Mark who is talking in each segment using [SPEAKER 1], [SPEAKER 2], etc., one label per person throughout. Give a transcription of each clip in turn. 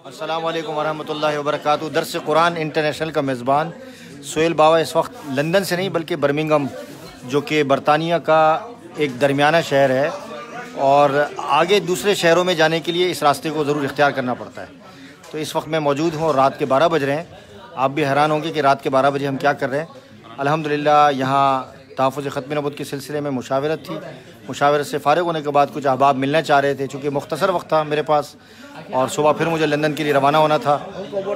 [SPEAKER 1] अस्सलाम वालेकुम वरहमतुल्लाहि वबरकातुहू। दर्स कुरान इंटरनेशनल का मेज़बान सोहेल बाबा इस वक्त लंदन से नहीं बल्कि बर्मिंगहम, जो कि बरतानिया का एक दरमियाना शहर है और आगे दूसरे शहरों में जाने के लिए इस रास्ते को ज़रूर इख्तियार करना पड़ता है। तो इस वक्त मैं मौजूद हूँ, रात के 12 बज रहे हैं। आप भी हैरान होंगे कि रात के 12 बजे हम क्या कर रहे हैं। अल्हम्दुलिल्लाह यहाँ तहफ़्फ़ुज़ ख़त्म नबूवत के सिलसिले में मुशावरत थी। मुशावरत से फ़ारिग होने के बाद कुछ अहबाब मिलना चाह रहे थे, चूँकि मुख्तसर वक्त था मेरे पास और सुबह फिर मुझे लंदन के लिए रवाना होना था।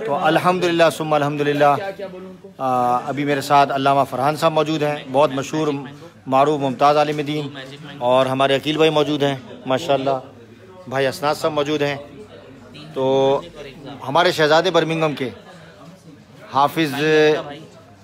[SPEAKER 1] तो अल्हम्दुलिल्लाह सुम्मा अल्हम्दुलिल्लाह अभी मेरे साथ अल्लामा फ़रहान साहब मौजूद हैं, बहुत मशहूर मारूफ मुमताज़ आलिम दीन, और हमारे अकील भाई मौजूद हैं माशाअल्लाह, भाई असनाद साहब मौजूद हैं। तो हमारे शहज़ादे बर्मिंगहम के हाफिज़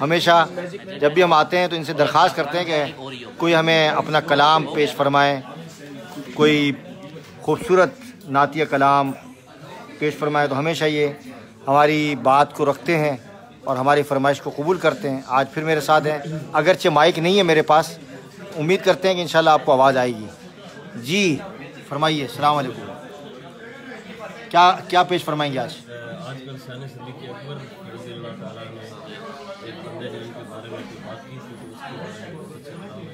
[SPEAKER 1] हमेशा जब भी हम आते हैं तो इनसे दरख्वास्त करते हैं कि कोई हमें अपना कलाम पेश फरमाए, कोई खूबसूरत नातिया कलाम पेश फरमाए। तो हमेशा ये हमारी बात को रखते हैं और हमारी फरमाइश को कबूल करते हैं। आज फिर मेरे साथ हैं, अगरचे माइक नहीं है मेरे पास, उम्मीद करते हैं कि इंशाल्लाह आपको आवाज़ आएगी। जी फरमाइए। अस्सलाम वालेकुम। क्या क्या पेश फरमाएंगे आज?
[SPEAKER 2] आजकल शान सिद्दीक़ अकबर रज़ियल्लाहु ताला ने एक बंदे ने उनके बारे में कोई बात की थी, तो उसके बारे में बहुत अच्छा कलाम है।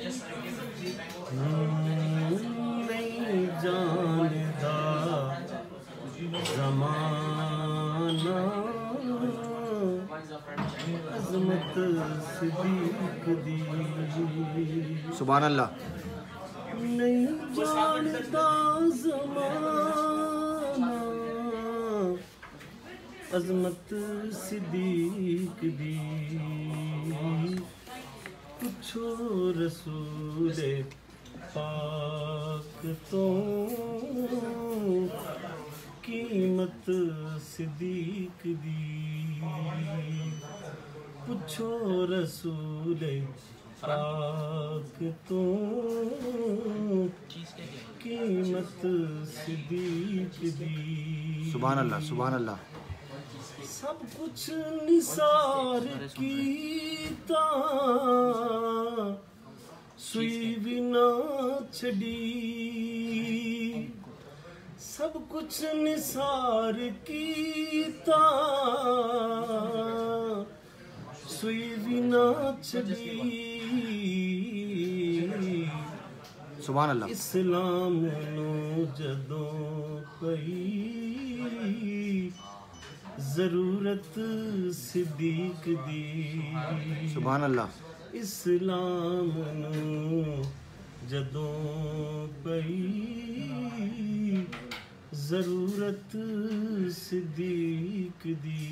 [SPEAKER 2] उसके नहीं जानता ज़माना अज़मत सिद्दीक़ दी।
[SPEAKER 1] सुभान अल्लाह।
[SPEAKER 2] नहीं जानता ज़माना अज़मत सिद्दीक़ दी। पूछो रसूले पाक तो कीमत सिद्दीक़ दी। पूछो रसूले पाक तो कीमत सिद्दीक़ दी।
[SPEAKER 1] सुभान अल्लाह सुभान अल्लाह।
[SPEAKER 2] सब कुछ निसार कीता सुई भी ना छड़ी। सब कुछ निसार कीता सुई भी ना छड़ी।
[SPEAKER 1] सुभान अल्लाह।
[SPEAKER 2] इस्लाम नू जदों पई ज़रूरत सिद्दीक़ दी।
[SPEAKER 1] सुभान अल्लाह।
[SPEAKER 2] इस्लाम नू जदों पई ज़रूरत सिद्दीक़ दी।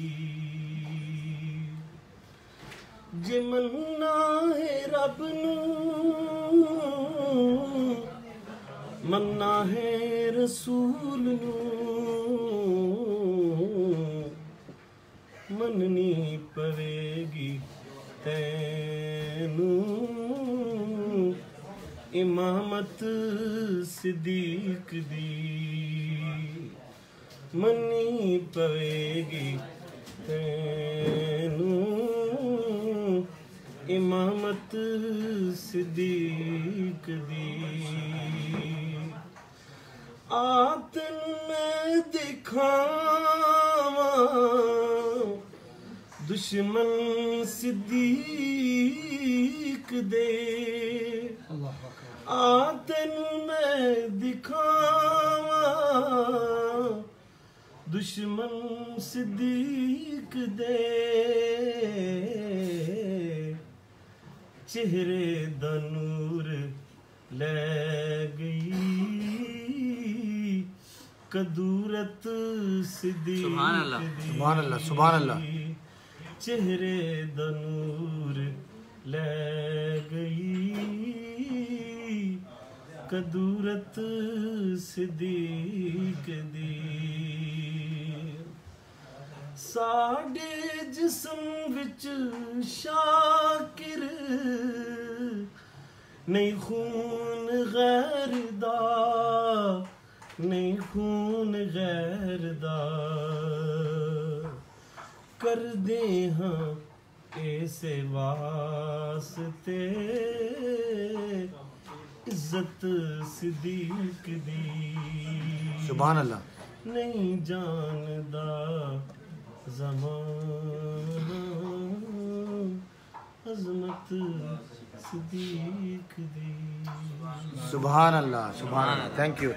[SPEAKER 2] जे मन्ना है रब नू मन्ना है रसूल नू मननी पवेगी तैनू इमामत सिद्दीक़ दी। मननी पवेगी तैनू इमामत सिद्दीक़ दी। आतन में दिखावा दुश्मन सिद्दीक़ दे। आतन में दिखावा दुश्मन सिद्दीक़ दे। चेहरे दा नूर ले गई कदूरत सिद्दीक़ दी।
[SPEAKER 1] सुभान अल्लाह सुभान अल्लाह।
[SPEAKER 2] चेहरे दा नूर ले गई कदूरत सिद्दीक़ दी। साडे जिस्म विच शाकिर नहीं खून गैर दा, नहीं खून गैर दा। कर दे हाँ ऐसे वास्ते इज्जत सिद्दीक दी
[SPEAKER 1] सुभान अल्लाह
[SPEAKER 2] नहीं जानदा ज़माना अज़मत सिद्दीक दी
[SPEAKER 1] सुभान अल्लाह थैंक यू